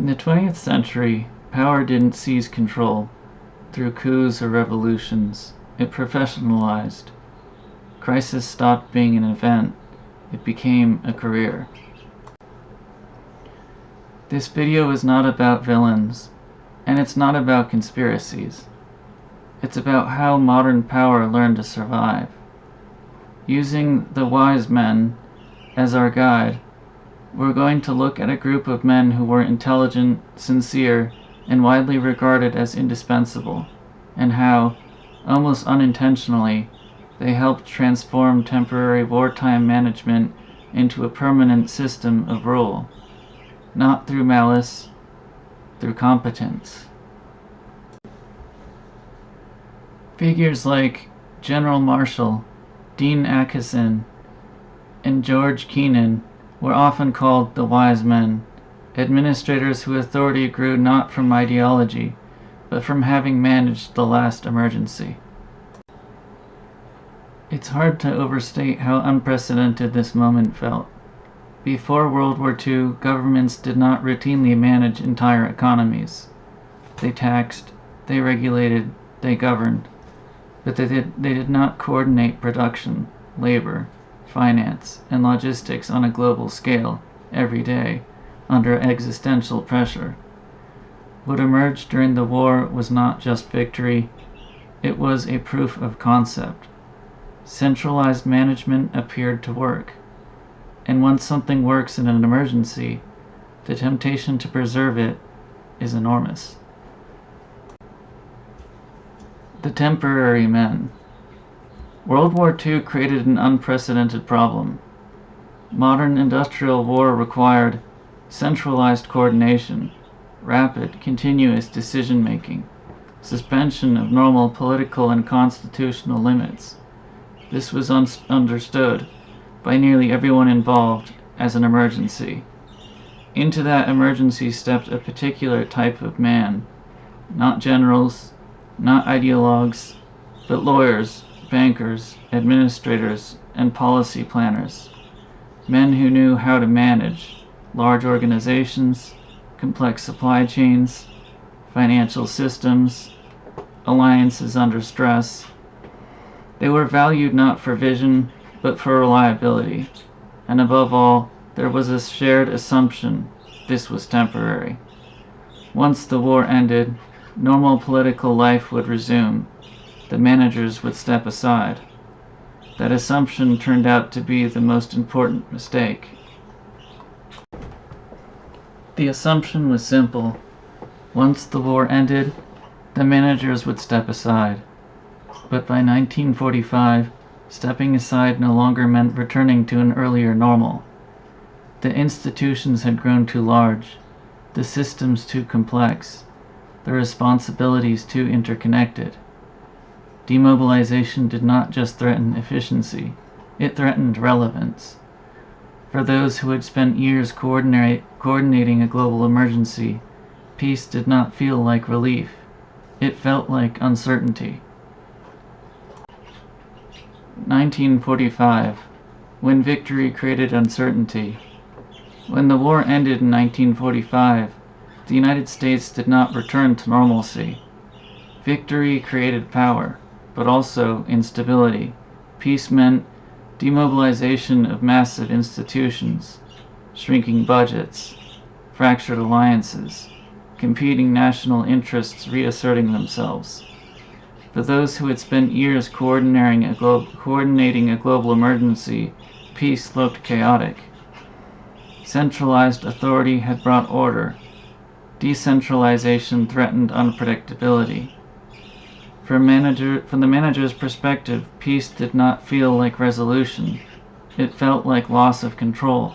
In the 20th century, power didn't seize control through coups or revolutions. It professionalized. Crisis stopped being an event. It became a career. This video is not about villains, and it's not about conspiracies. It's about how modern power learned to survive. Using the wise men as our guide, we're going to look at a group of men who were intelligent, sincere, and widely regarded as indispensable, and how, almost unintentionally, they helped transform temporary wartime management into a permanent system of rule, not through malice, through competence. Figures like General Marshall, Dean Acheson, and George Kennan were often called the wise men, administrators whose authority grew not from ideology, but from having managed the last emergency. It's hard to overstate how unprecedented this moment felt. Before World War II, governments did not routinely manage entire economies. They taxed, they regulated, they governed, but they did not coordinate production, labor, finance, and logistics on a global scale every day under existential pressure. What emerged during the war was not just victory, it was a proof of concept. Centralized management appeared to work, and once something works in an emergency, the temptation to preserve it is enormous. The temporary men. World War II created an unprecedented problem. Modern industrial war required centralized coordination, rapid, continuous decision-making, suspension of normal political and constitutional limits. This was understood by nearly everyone involved as an emergency. Into that emergency stepped a particular type of man, not generals, not ideologues, but lawyers, bankers, administrators, and policy planners. Men who knew how to manage large organizations, complex supply chains, financial systems, alliances under stress. They were valued not for vision, but for reliability, and above all, there was a shared assumption this was temporary. Once the war ended, normal political life would resume. The managers would step aside. That assumption turned out to be the most important mistake. The assumption was simple. Once the war ended, the managers would step aside. But by 1945, stepping aside no longer meant returning to an earlier normal. The institutions had grown too large, the systems too complex, the responsibilities too interconnected. Demobilization did not just threaten efficiency, it threatened relevance. For those who had spent years coordinating a global emergency, peace did not feel like relief. It felt like uncertainty. 1945, when victory created uncertainty. When the war ended in 1945, the United States did not return to normalcy. Victory created power, but also instability. Peace meant demobilization of massive institutions, shrinking budgets, fractured alliances, competing national interests reasserting themselves. For those who had spent years coordinating a global emergency, peace looked chaotic. Centralized authority had brought order. Decentralization threatened unpredictability. From the manager's perspective, peace did not feel like resolution. It felt like loss of control.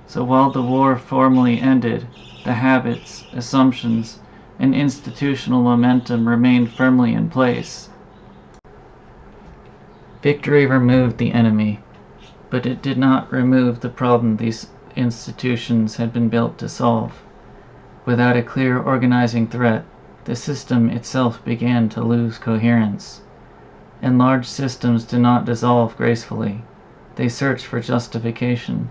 So while the war formally ended, the habits, assumptions, and institutional momentum remained firmly in place. Victory removed the enemy, but it did not remove the problem these institutions had been built to solve. Without a clear organizing threat, the system itself began to lose coherence. And large systems do not dissolve gracefully. They search for justification.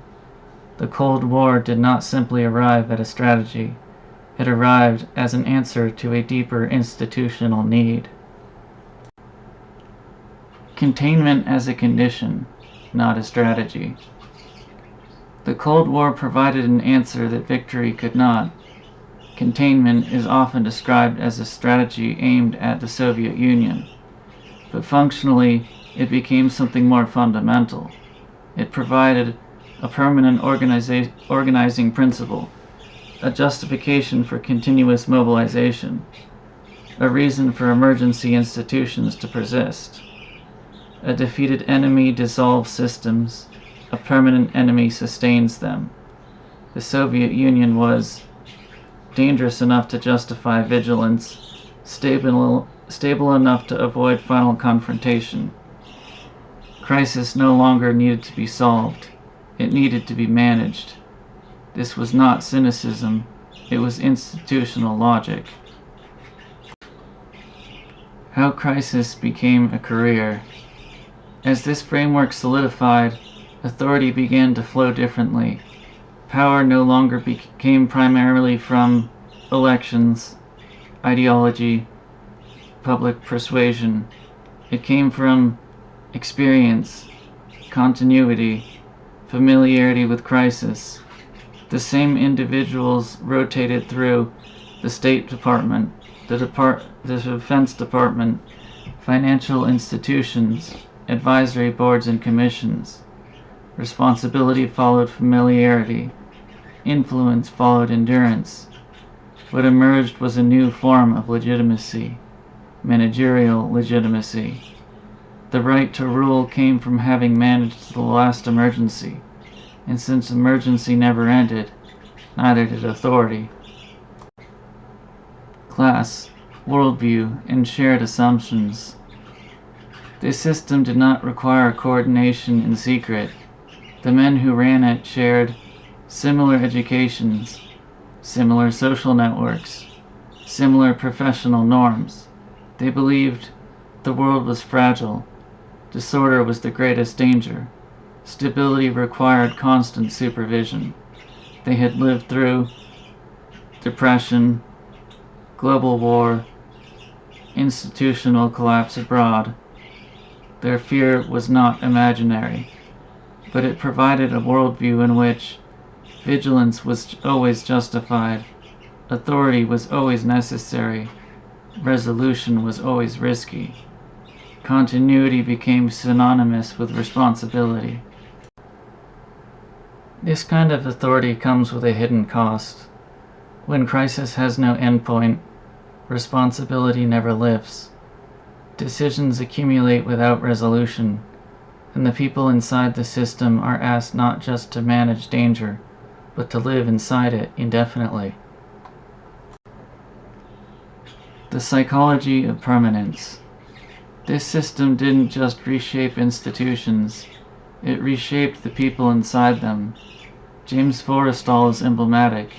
The Cold War did not simply arrive at a strategy. It arrived as an answer to a deeper institutional need. Containment as a condition, not a strategy. The Cold War provided an answer that victory could not. Containment is often described as a strategy aimed at the Soviet Union, but functionally it became something more fundamental. It provided a permanent organizing principle, a justification for continuous mobilization, a reason for emergency institutions to persist. A defeated enemy dissolves systems, a permanent enemy sustains them. The Soviet Union was dangerous enough to justify vigilance, stable enough to avoid final confrontation. Crisis no longer needed to be solved. It needed to be managed. This was not cynicism, it was institutional logic. How crisis became a career. As this framework solidified, authority began to flow differently. Power no longer came primarily from elections, ideology, public persuasion. It came from experience, continuity, familiarity with crisis. The same individuals rotated through the State Department, the Defense Department, financial institutions, advisory boards and commissions. Responsibility followed familiarity. Influence followed endurance. What emerged was a new form of legitimacy, managerial legitimacy. The right to rule came from having managed the last emergency, and since emergency never ended, neither did authority. Class, worldview, and shared assumptions. This system did not require coordination in secret. The men who ran it shared similar educations, similar social networks, similar professional norms. They believed the world was fragile. Disorder was the greatest danger. Stability required constant supervision. They had lived through depression, global war, institutional collapse abroad. Their fear was not imaginary, but it provided a worldview in which vigilance was always justified, authority was always necessary, resolution was always risky. Continuity became synonymous with responsibility. This kind of authority comes with a hidden cost. When crisis has no endpoint, responsibility never lifts. Decisions accumulate without resolution, and the people inside the system are asked not just to manage danger, but to live inside it indefinitely. The psychology of permanence. This system didn't just reshape institutions, it reshaped the people inside them. James Forrestal is emblematic.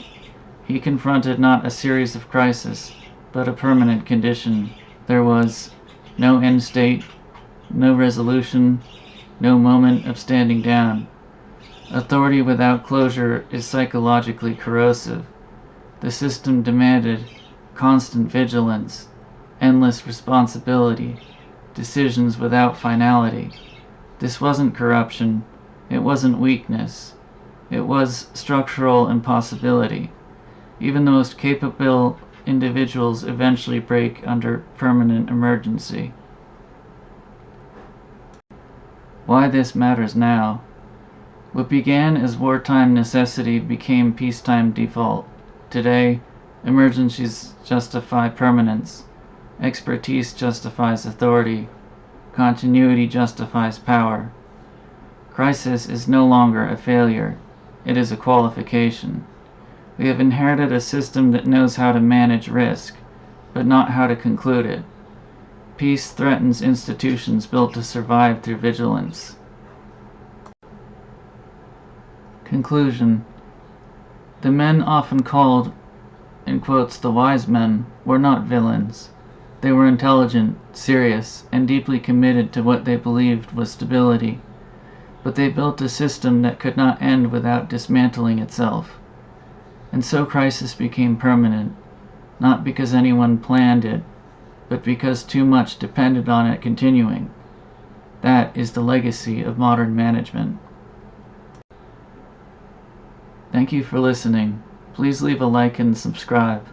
He confronted not a series of crises, but a permanent condition. There was no end state, no resolution, no moment of standing down. Authority without closure is psychologically corrosive. The system demanded constant vigilance, endless responsibility, decisions without finality. This wasn't corruption, it wasn't weakness, it was structural impossibility. Even the most capable individuals eventually break under permanent emergency. Why this matters now. What began as wartime necessity became peacetime default. Today, emergencies justify permanence. Expertise justifies authority. Continuity justifies power. Crisis is no longer a failure. It is a qualification. We have inherited a system that knows how to manage risk, but not how to conclude it. Peace threatens institutions built to survive through vigilance. Conclusion. The men often called, in quotes, the wise men, were not villains. They were intelligent, serious, and deeply committed to what they believed was stability. But they built a system that could not end without dismantling itself. And so crisis became permanent, not because anyone planned it, but because too much depended on it continuing. That is the legacy of modern management. Thank you for listening. Please leave a like and subscribe.